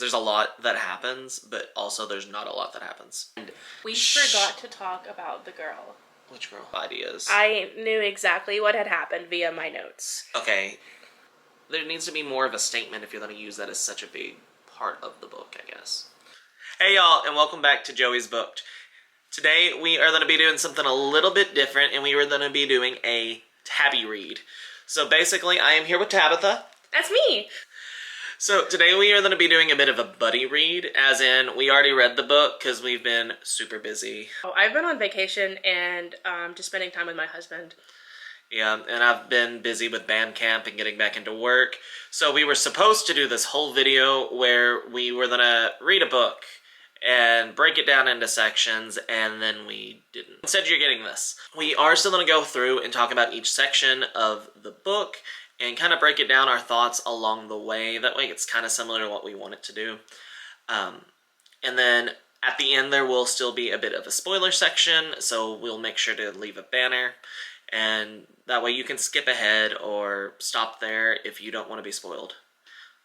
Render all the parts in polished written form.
There's a lot that happens, but also there's not a lot that happens. And we forgot to talk about the girl. Which girl? Ideas. I knew exactly what had happened via my notes. Okay. There needs to be more of a statement if you're going to use that as such a big part of the book, I guess. Hey y'all, and welcome back to Joey's Booked. Today we are going to be doing something a little bit different, and we are going to be doing a Tabby read. So basically, I am here with Tabitha. That's me! So today we are going to be doing a bit of a buddy read, as in we already read the book because we've been super busy. Oh, I've been on vacation and just spending time with my husband. Yeah, and I've been busy with band camp and getting back into work. So we were supposed to do this whole video where we were going to read a book and break it down into sections, and then we didn't. Instead, you're getting this. We are still going to go through and talk about each section of the book and kind of break it down, our thoughts along the way. That way it's kind of similar to what we want it to do. And then at the end there will still be a bit of a spoiler section, so we'll make sure to leave a banner. And that way you can skip ahead or stop there if you don't want to be spoiled.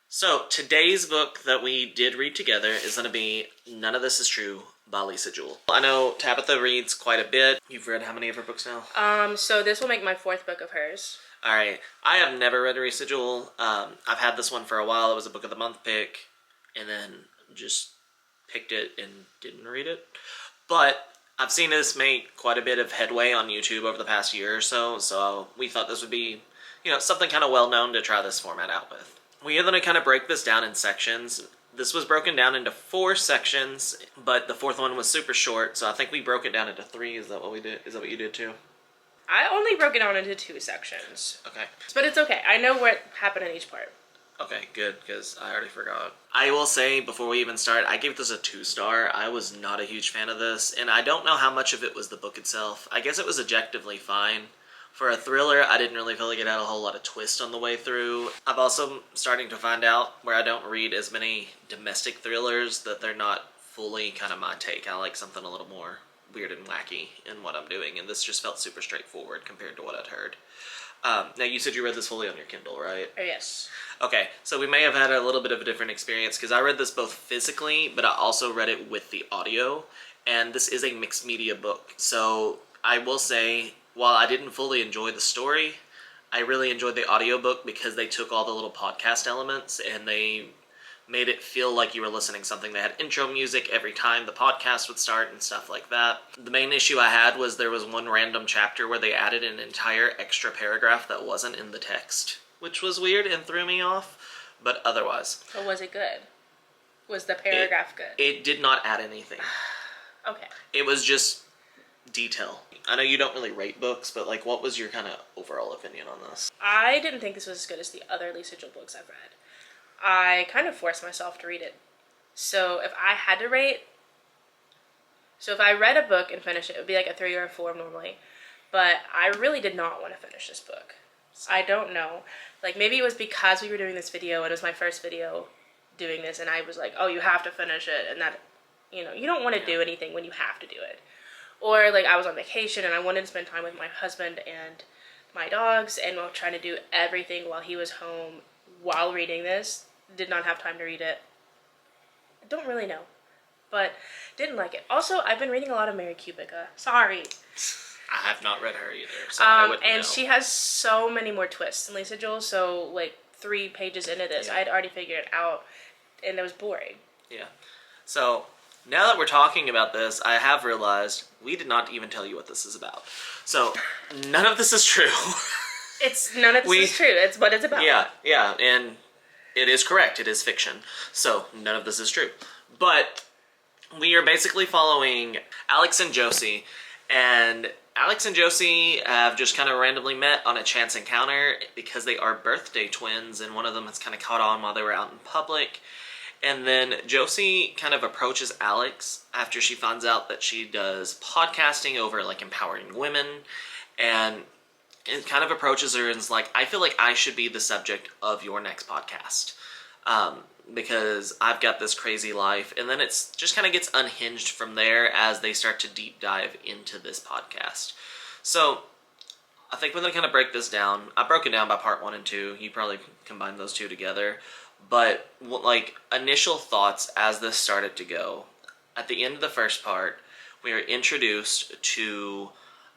So today's book that we did read together is going to be None of This Is True by Lisa Jewell. I know Tabitha reads quite a bit. You've read how many of her books now? So this will make my 4th book of hers. Alright, I have never read Lisa Jewell. I've had this one for a while. It was a book of the month pick, and then just picked it and didn't read it. But I've seen this make quite a bit of headway on YouTube over the past year or so, so we thought this would be, something kind of well-known to try this format out with. We are going to kind of break this down in sections. This was broken down into 4 sections, but the 4th one was super short, so I think we broke it down into 3. Is that what we did? Is that what you did too? I only broke it down into 2 sections. Okay. But it's okay. I know what happened in each part. Okay, good, because I already forgot. I will say, before we even start, I gave this a 2-star. I was not a huge fan of this, and I don't know how much of it was the book itself. I guess it was objectively fine. For a thriller, I didn't really feel like it had a whole lot of twist on the way through. I'm also starting to find out, where I don't read as many domestic thrillers, that they're not fully kind of my take. I like something a little more weird and wacky in what I'm doing, and this just felt super straightforward compared to what I'd heard. Now, you said you read this fully on your Kindle, right? Yes. Okay, so we may have had a little bit of a different experience, because I read this both physically, but I also read it with the audio, and this is a mixed media book. So I will say, while I didn't fully enjoy the story, I really enjoyed the audiobook because they took all the little podcast elements and they made it feel like you were listening to something. They had intro music every time the podcast would start and stuff like that. The main issue I had was there was one random chapter where they added an entire extra paragraph that wasn't in the text, which was weird and threw me off, but otherwise. But was it good? Was the paragraph good? It did not add anything. Okay. It was just detail. I know you don't really rate books, but what was your kind of overall opinion on this? I didn't think this was as good as the other Lisa Jewell books I've read. I kind of forced myself to read it. So if I had to rate, if I read a book and finished it, it would be like a 3 or a 4 normally. But I really did not want to finish this book. I don't know. Maybe it was because we were doing this video and it was my first video doing this, and I was like, oh, you have to finish it, and that, you don't want to do anything when you have to do it. Or I was on vacation and I wanted to spend time with my husband and my dogs, and while trying to do everything while he was home while reading this. Did not have time to read it. I don't really know, but didn't like it. Also, I've been reading a lot of Mary Kubica. Sorry. I have not read her either, so I wouldn't know. She has so many more twists than Lisa Jewell, so 3 pages into this, I had already figured it out, and it was boring. Yeah. So, now that we're talking about this, I have realized we did not even tell you what this is about. So, none of this is true. None of this is true. It's what it's about. Yeah, and it is correct. It is fiction. So, none of this is true. But we are basically following Alex and Josie, and Alex and Josie have just kind of randomly met on a chance encounter because they are birthday twins, and one of them has kind of caught on while they were out in public. And then Josie kind of approaches Alex after she finds out that she does podcasting over empowering women, and it kind of approaches her and is like, I feel like I should be the subject of your next podcast because I've got this crazy life. And then it's just kind of gets unhinged from there as they start to deep dive into this podcast. So I think we're going to kind of break this down. I broke it down by part 1 and 2. You probably combine those 2 together. But like initial thoughts as this started to go, at the end of the first part, we are introduced to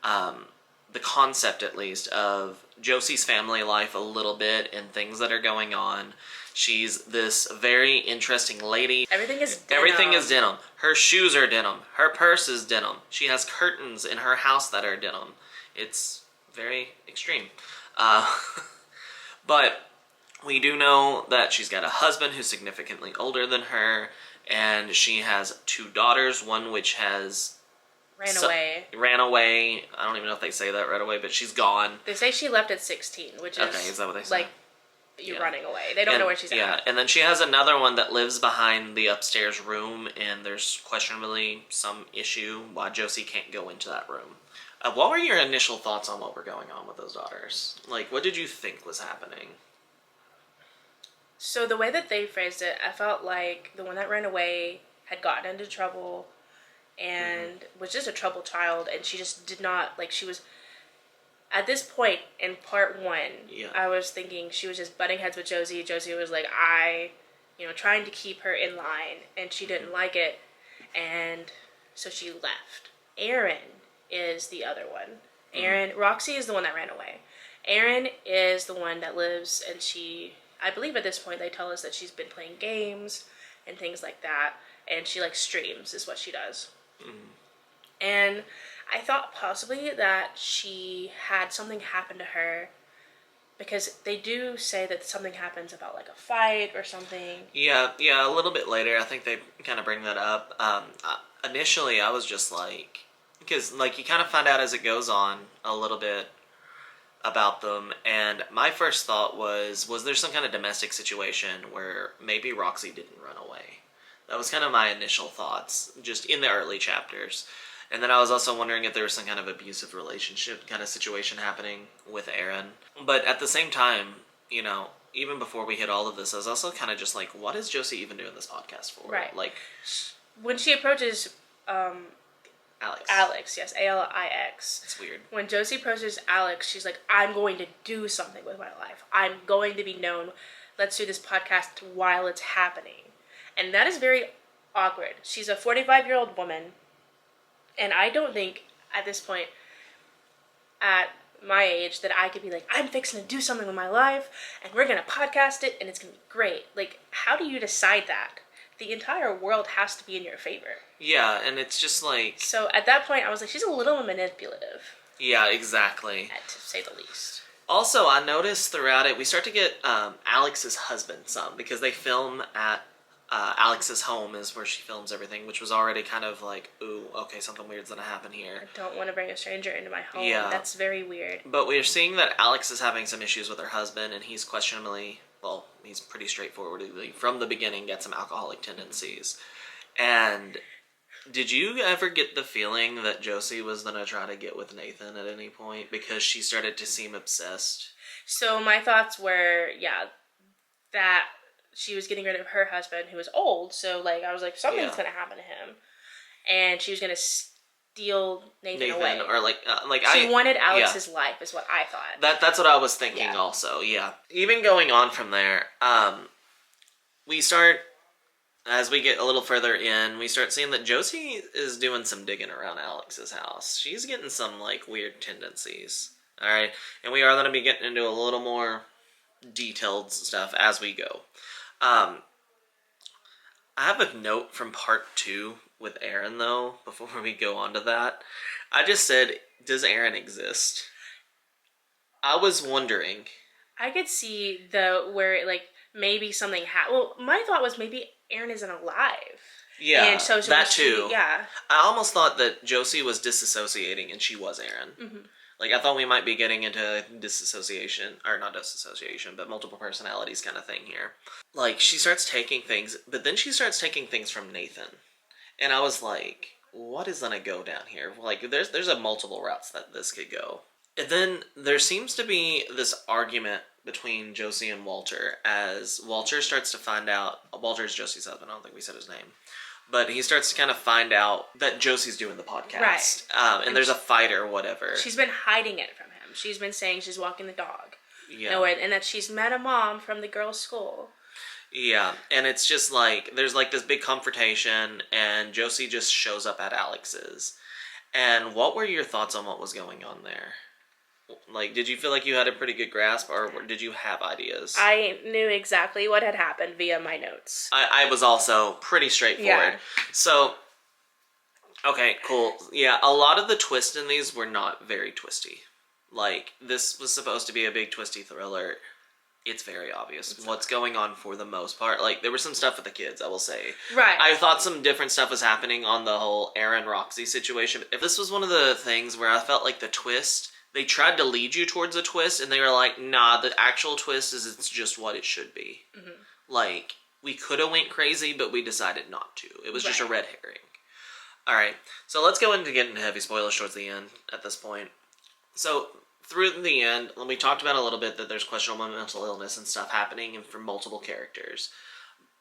the concept, at least, of Josie's family life a little bit and things that are going on. She's this very interesting lady. Everything is denim. Everything is denim. Her shoes are denim. Her purse is denim. She has curtains in her house that are denim. It's very extreme. But we do know that she's got a husband who's significantly older than her, and she has 2 daughters, one which has ran away. I don't even know if they say that right away, but she's gone. They say she left at 16, which is okay. Is that what they say? Like you're running away. They don't know where she's at. Yeah, and then she has another one that lives behind the upstairs room, and there's questionably some issue why Josie can't go into that room. What were your initial thoughts on what were going on with those daughters? Like, what did you think was happening? So the way that they phrased it, I felt like the one that ran away had gotten into trouble and was just a troubled child, and she just did not, like, she was, at this point in part 1, I was thinking she was just butting heads with Josie. Josie was like, trying to keep her in line, and she didn't like it, and so she left. Aaron is the other one. Roxy is the one that ran away. Aaron is the one that lives, and I believe at this point they tell us that she's been playing games and things like that, and she like streams is what she does. And I thought possibly that she had something happen to her, because they do say that something happens about like a fight or something. Yeah, a little bit later I think they kind of bring that up. Initially I was just like, because like you kind of find out as it goes on a little bit about them, and my first thought was there some kind of domestic situation where maybe Roxy didn't run away? That was kind of my initial thoughts, just in the early chapters. And then I was also wondering if there was some kind of abusive relationship kind of situation happening with Aaron. But at the same time, even before we hit all of this, I was also kind of just like, what is Josie even doing this podcast for? Right. Like, when she approaches Alex, yes, Alix. It's weird. When Josie approaches Alex, she's like, I'm going to do something with my life. I'm going to be known. Let's do this podcast while it's happening. And that is very awkward. She's a 45-year-old woman, and I don't think at this point, at my age, that I could be like, I'm fixing to do something with my life, and we're going to podcast it, and it's going to be great. Like, how do you decide that? The entire world has to be in your favor. Yeah, and it's just like... So at that point, I was like, she's a little manipulative. Yeah, exactly. To say the least. Also, I noticed throughout it, we start to get Alex's husband some, because they film at Alex's home is where she films everything, which was already kind of like, ooh, okay, something weird's gonna happen here. I don't want to bring a stranger into my home. Yeah. That's very weird. But we're seeing that Alex is having some issues with her husband, and he's questionably, well, he's pretty straightforwardly, from the beginning, got some alcoholic tendencies. And did you ever get the feeling that Josie was gonna try to get with Nathan at any point, because she started to seem obsessed? So my thoughts were, that she was getting rid of her husband, who was old, so, like, I was like, something's gonna happen to him. And she was gonna steal Nathan away. Or, she wanted Alex's life, is what I thought. That's what I was thinking also, yeah. Even going on from there, we start, as we get a little further in, we start seeing that Josie is doing some digging around Alex's house. She's getting some, like, weird tendencies, alright? And we are going to be getting into a little more detailed stuff as we go. I have a note from part 2 with Aaron, though, before we go on to that. I just said, does Aaron exist? I was wondering. I could see where, like, maybe something well, my thought was maybe Aaron isn't alive. Yeah, and so that too. Yeah. I almost thought that Josie was disassociating and she was Aaron. Mm-hmm. Like, I thought we might be getting into disassociation, or not disassociation, but multiple personalities kind of thing here. Like, she starts taking things, but then she starts taking things from Nathan. And I was like, what is gonna go down here? Like, there's a multiple routes that this could go. And then there seems to be this argument between Josie and Walter, as Walter starts to find out, Walter's Josie's husband, I don't think we said his name. But he starts to kind of find out that Josie's doing the podcast. Right. And there's a fight or whatever. She's been hiding it from him. She's been saying she's walking the dog. Yeah. And that she's met a mom from the girls' school. Yeah, and it's just like there's like this big confrontation, and Josie just shows up at Alex's. And what were your thoughts on what was going on there? Like, did you feel like you had a pretty good grasp, or did you have ideas? I knew exactly what had happened via my notes. I was also pretty straightforward. Yeah. So, okay, cool. Yeah, a lot of the twists in these were not very twisty. Like, this was supposed to be a big twisty thriller. It's very obvious what's going on for the most part. Like, there was some stuff with the kids, I will say. Right. I thought some different stuff was happening on the whole Aaron-Roxy situation. If this was one of the things where I felt like the twist, they tried to lead you towards a twist, and they were like, nah, the actual twist is it's just what it should be. Mm-hmm. Like, we could have went crazy, but we decided not to. It was just a red herring. Alright, so let's go into getting heavy spoilers towards the end at this point. So, through the end, we talked about a little bit that there's questionable mental illness and stuff happening for multiple characters.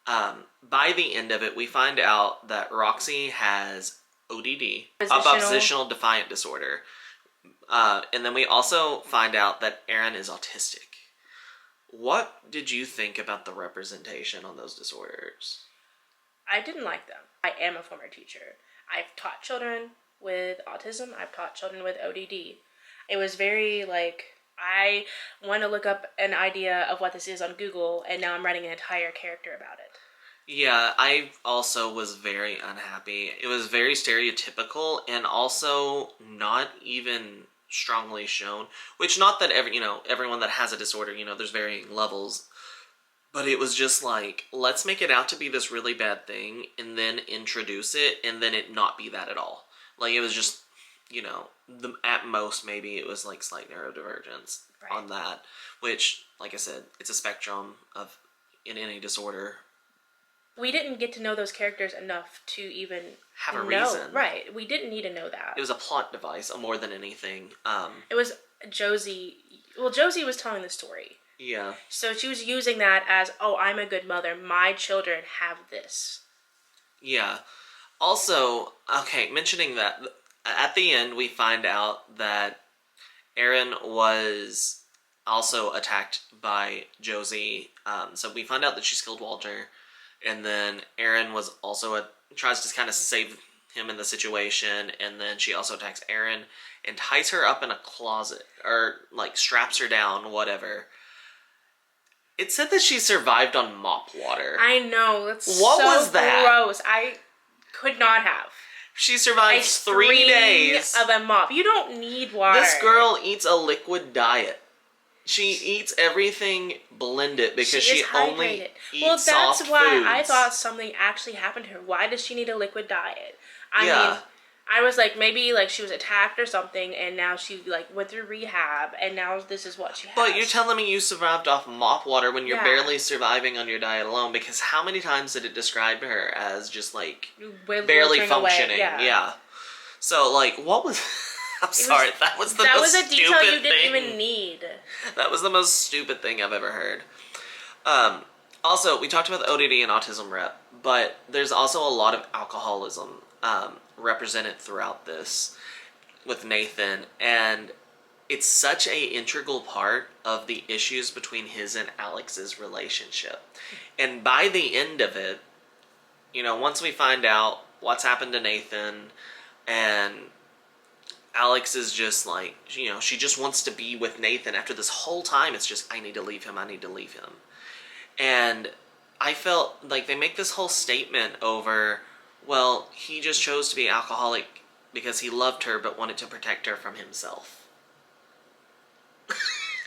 By the end of it, we find out that Roxy has ODD, oppositional defiant disorder. And then we also find out that Aaron is autistic. What did you think about the representation on those disorders? I didn't like them. I am a former teacher. I've taught children with autism. I've taught children with ODD. It was very, like, I want to look up an idea of what this is on Google, and now I'm writing an entire character about it. Yeah, I also was very unhappy. It was very stereotypical, and also not even strongly shown. Which, not that everyone that has a disorder, there's varying levels. But it was just like, let's make it out to be this really bad thing, and then introduce it, and then it not be that at all. Like, it was just, at most, maybe it was like slight neurodivergence on that. Which, like I said, it's a spectrum in any disorder. We didn't get to know those characters enough to even have a reason. Right. We didn't need to know that. It was a plot device more than anything. It was Josie. Well, Josie was telling the story. Yeah. So she was using that as, oh, I'm a good mother. My children have this. Yeah. Also, okay, mentioning that, at the end we find out that Aaron was also attacked by Josie. So we find out that she's killed Walter. And then Aaron was also tries to kind of save him in the situation. And then she also attacks Aaron and ties her up in a closet. Or, like, straps her down, whatever. It said that she survived on mop water. I know. That's what so was that? Gross. I could not have. She survived 3 days of a mop. You don't need water. This girl eats a liquid diet. She eats everything blended because she only eats soft foods. Well, that's why I thought something actually happened to her. Why does she need a liquid diet? I mean, I was like, maybe like she was attacked or something, and now she like went through rehab, and now this is what she has. But you're telling me you survived off mop water when you're barely surviving on your diet alone? Because how many times did it describe her as just like barely functioning? Yeah. So like, what was? I'm sorry, that was the most stupid thing. That was a detail you didn't even need. That was the most stupid thing I've ever heard. Also, we talked about the ODD and autism rep, but there's also a lot of alcoholism represented throughout this with Nathan, and it's such a integral part of the issues between his and Alex's relationship. And by the end of it, once we find out what's happened to Nathan, and Alex is just like, she just wants to be with Nathan after this whole time. It's just, I need to leave him. And I felt like they make this whole statement over, well, he just chose to be alcoholic because he loved her but wanted to protect her from himself.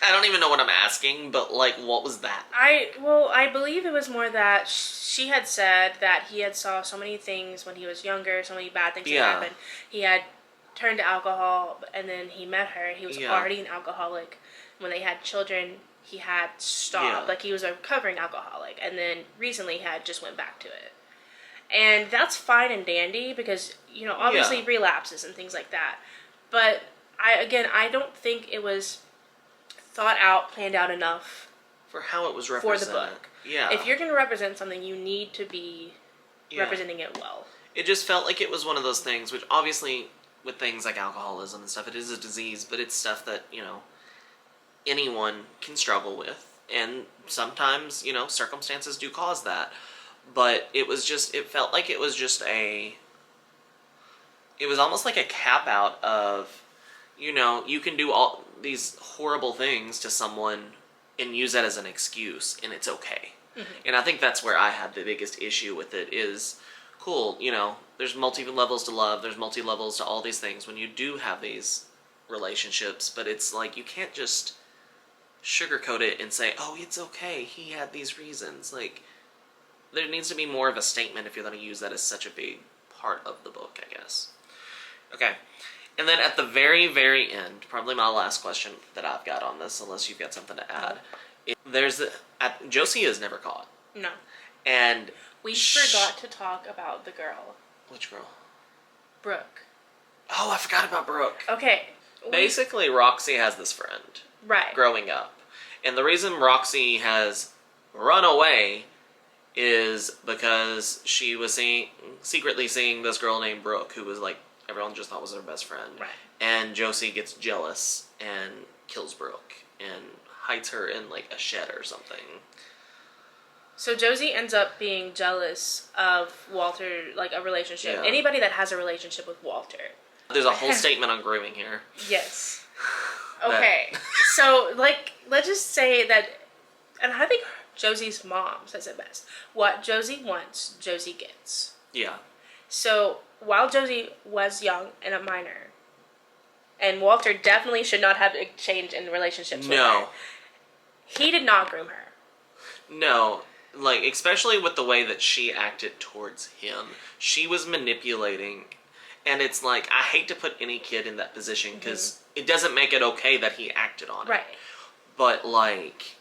I don't even know what I'm asking, but like, what was that? I believe it was more that she had said that he had saw so many things when he was younger, so many bad things had happened. He had turned to alcohol, and then he met her. He was already an alcoholic. When they had children, he had stopped. Like, he was a recovering alcoholic, and then recently had just went back to it. And that's fine and dandy because, obviously relapses and things like that. But I don't think it was thought out, planned out enough for how it was represented. For the book. Yeah. If you're going to represent something, you need to be representing it well. It just felt like it was one of those things, which obviously with things like alcoholism and stuff, it is a disease, but it's stuff that, anyone can struggle with. and sometimes, circumstances do cause that. But it felt like it was just it was almost like a cap out of, you can do all these horrible things to someone and use that as an excuse, and it's okay. Mm-hmm. And I think that's where I had the biggest issue with it is, cool, there's multi-levels to love, there's multi-levels to all these things when you do have these relationships, but it's like, you can't just sugarcoat it and say, oh, it's okay, he had these reasons. Like, there needs to be more of a statement if you're going to use that as such a big part of the book, I guess. Okay. And then at the very, very end, probably my last question that I've got on this, unless you've got something to add, Josie is never caught. No. And we forgot to talk about the girl. Which girl? Brooke. Oh, I forgot about Brooke. Okay. Basically, Roxy has this friend. Right. Growing up. And the reason Roxy has run away is because she was secretly seeing this girl named Brooke, who was like, everyone just thought was her best friend. Right. And Josie gets jealous and kills Brooke and hides her in like a shed or something. So Josie ends up being jealous of Walter, like a relationship. Yeah. Anybody that has a relationship with Walter. There's a whole statement on grooming here. Yes. Okay. So, like, let's just say that, and I think Josie's mom says it best. What Josie wants, Josie gets. Yeah. So, while Josie was young and a minor, and Walter definitely should not have a change in relationships with her, he did not groom her. No. Like, especially with the way that she acted towards him. She was manipulating. And it's like, I hate to put any kid in that position because it doesn't make it okay that he acted on it. Right. But, like,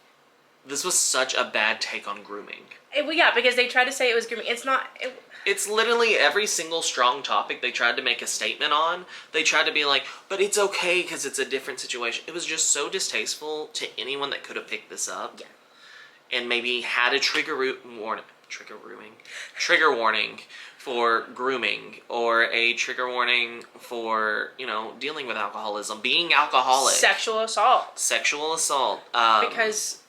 this was such a bad take on grooming. Well, yeah, because they tried to say it was grooming. It's not. It's literally every single strong topic they tried to make a statement on. They tried to be like, but it's okay because it's a different situation. It was just so distasteful to anyone that could have picked this up. Yeah. And maybe had a trigger warning for grooming, or a trigger warning for, dealing with alcoholism, being alcoholic. Sexual assault. Because,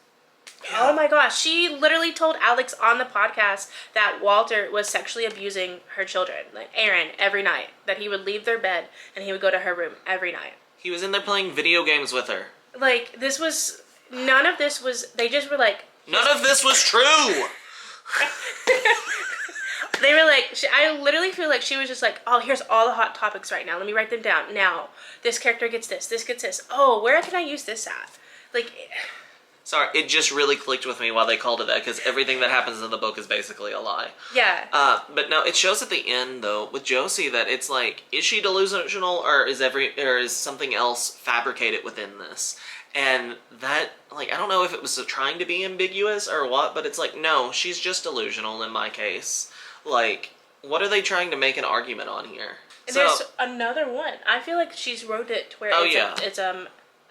oh my gosh, she literally told Alex on the podcast that Walter was sexually abusing her children, like Aaron, every night. That he would leave their bed and he would go to her room every night. He was in there playing video games with her. Like, none of this was, they just were like... None of this was true! They were like, I literally feel like she was just like, oh, here's all the hot topics right now. Let me write them down. Now, this character gets this gets this. Oh, where can I use this at? Like... Sorry, it just really clicked with me why they called it that, because everything that happens in the book is basically a lie. Yeah. But no, it shows at the end, though, with Josie that it's like, is she delusional, or is something else fabricated within this? And that, like, I don't know if it was trying to be ambiguous or what, but it's like, no, she's just delusional in my case. Like, what are they trying to make an argument on here? There's another one. I feel like she's wrote it to where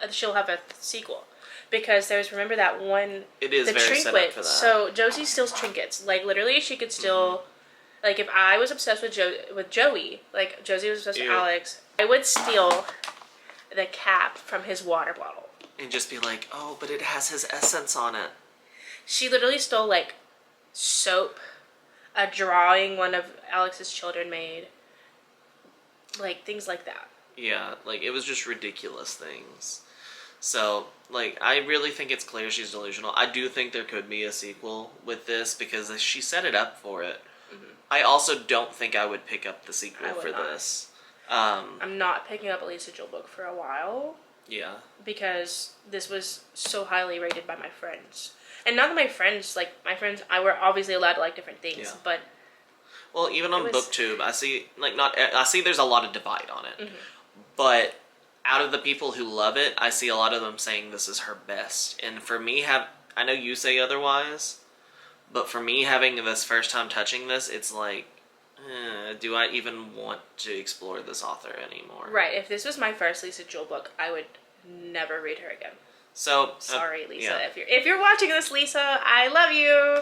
she'll have a sequel. Because remember that one... It is very trinket. Set up for that. So Josie steals trinkets. Like, literally, she could steal... Like, if I was obsessed with Joey, like, Josie was obsessed with Alex, I would steal the cap from his water bottle. And just be like, oh, but it has his essence on it. She literally stole, like, soap, a drawing one of Alex's children made. Like, things like that. Yeah, like, it was just ridiculous things. So, like, I really think it's clear she's delusional. I do think there could be a sequel with this because she set it up for it. Mm-hmm. I also don't think I would pick up the sequel for this. I'm not picking up a Lisa Jewell book for a while. Yeah. Because this was so highly rated by my friends. And not that my friends, I were obviously allowed to like different things, but... Well, even on BookTube, I see there's a lot of divide on it. Mm-hmm. But... out of the people who love it, I see a lot of them saying this is her best. And for me, I know you say otherwise, but for me, having this first time touching this, it's like, do I even want to explore this author anymore? Right. If this was my first Lisa Jewell book, I would never read her again. So sorry, Lisa. yeah. If you're watching this, Lisa, I love you.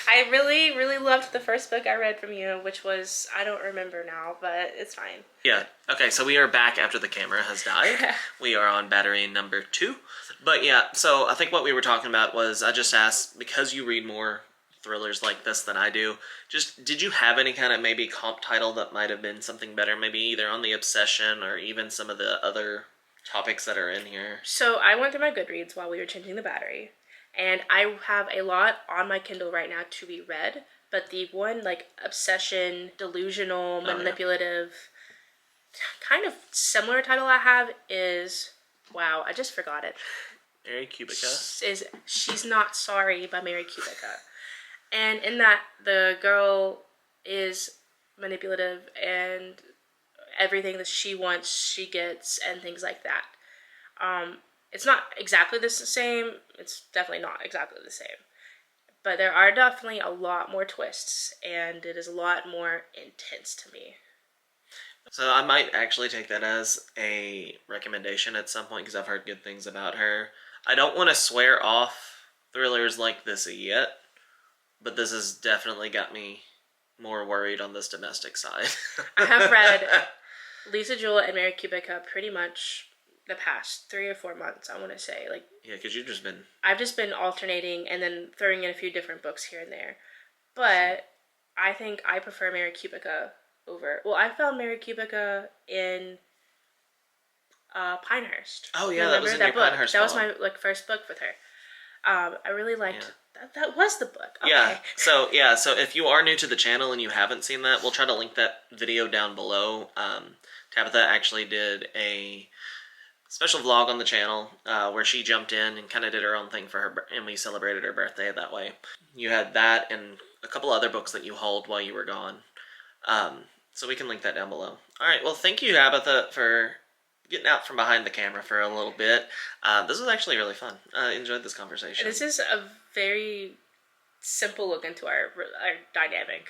I really loved the first book I read from you, which was, I don't remember now, but it's fine. Yeah. Okay, so we are back after the camera has died. We are on battery number 2. But yeah, so I think what we were talking about was, I just asked, because you read more thrillers like this than I do, just did you have any kind of maybe comp title that might have been something better, maybe either on the obsession or even some of the other topics that are in here? So I went through my Goodreads while we were changing the battery, and I have a lot on my Kindle right now to be read, but the one, like, obsession, delusional, manipulative, kind of similar title I have is, wow, I just forgot it. Mary Kubica. Is She's Not Sorry by Mary Kubica. And in that, the girl is manipulative and everything that she wants, she gets, and things like that. It's not exactly the same. It's definitely not exactly the same. But there are definitely a lot more twists, and it is a lot more intense to me. So I might actually take that as a recommendation at some point, because I've heard good things about her. I don't want to swear off thrillers like this yet, but this has definitely got me more worried on this domestic side. I have read Lisa Jewell and Mary Kubica pretty much the past 3 or 4 months, I want to say. Like, yeah, because I've just been alternating and then throwing in a few different books here and there. But I think I prefer Mary Kubica over... Well, I found Mary Kubica in Pinehurst. Oh, yeah, that was in your book? Pinehurst That was poem. my first book with her. I really liked... That was the book. Okay. Yeah, so if you are new to the channel and you haven't seen that, we'll try to link that video down below. Tabitha actually did a special vlog on the channel where she jumped in and kind of did her own thing for her, and we celebrated her birthday that way. You had that and a couple other books that you hauled while you were gone. So we can link that down below. All right, well, thank you, Tabitha, for getting out from behind the camera for a little bit. This was actually really fun. I enjoyed this conversation. This is a very simple look into our dynamic.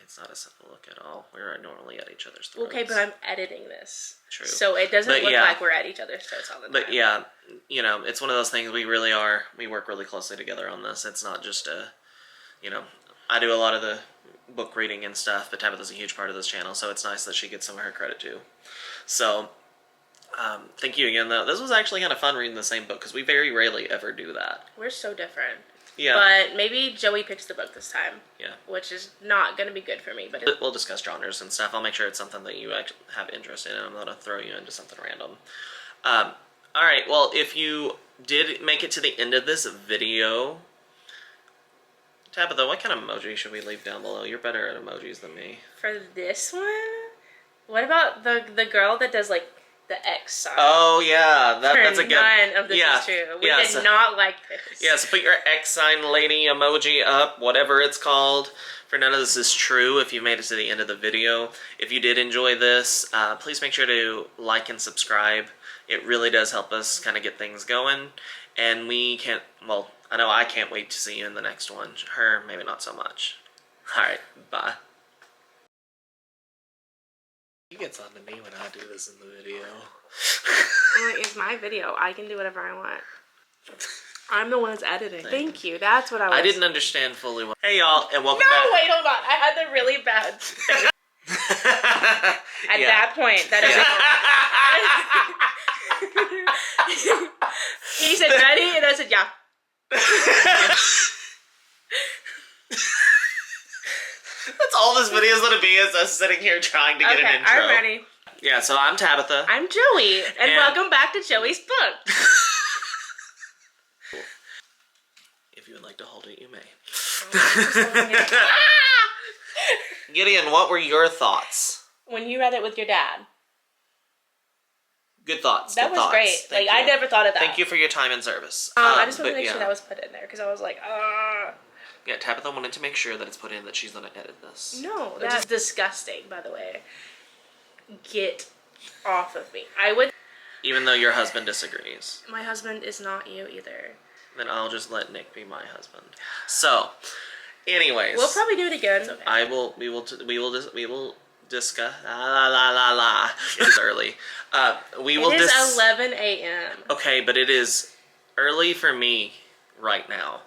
It's not a simple look at all. We're normally at each other's throats. Okay, but I'm editing this. True. So it doesn't look like we're at each other's throats all the time. But yeah, you know, it's one of those things we really are. We work really closely together on this. It's not just a, you know, I do a lot of the book reading and stuff, but Tabitha's a huge part of this channel, so it's nice that she gets some of her credit too. So, thank you again, though. This was actually kind of fun reading the same book, because we very rarely ever do that. We're so different. Yeah. But maybe Joey picks the book this time. Yeah. Which is not going to be good for me. But we'll discuss genres and stuff. I'll make sure it's something that you actually have interest in, and I'm going to throw you into something random. Alright, well, if you did make it to the end of this video, Tabitha, what kind of emoji should we leave down below? You're better at emojis than me. For this one? What about the girl that does, like, the X sign? Oh, yeah. That's a good... None of this is true. We did not like this. Yeah, so put your X sign lady emoji up, whatever it's called. For none of this is true if you made it to the end of the video. If you did enjoy this, please make sure to like and subscribe. It really does help us kind of get things going. And we can't... Well, I know I can't wait to see you in the next one. Her, maybe not so much. Alright, bye. He gets on to me when I do this in the video. It's my video. I can do whatever I want. I'm the one that's editing. Thank you. That's what I was... I didn't understand fully what... Hey, y'all, and welcome back. No, wait, hold on. I had the really bad... At that point, that is... He said, ready? And I said, yeah. That's all this video is going to be, is us sitting here trying to get an intro. I'm ready. Yeah, so I'm Tabitha. I'm Joey, and welcome back to Joey's book. If you would like to hold it, you may. Gideon, what were your thoughts? When you read it with your dad. Good thoughts. That was great. Like, I never thought of that. Thank you for your time and service. I just wanted to make sure that was put in there, because I was like, Yeah, Tabitha wanted to make sure that it's put in that she's going to edit this. No, that's disgusting, by the way. Get off of me. I would... Even though your husband disagrees. My husband is not you either. Then I'll just let Nick be my husband. So, anyways. We'll probably do it again. Okay. We will discuss. It is early. It is 11 a.m. Okay, but it is early for me right now.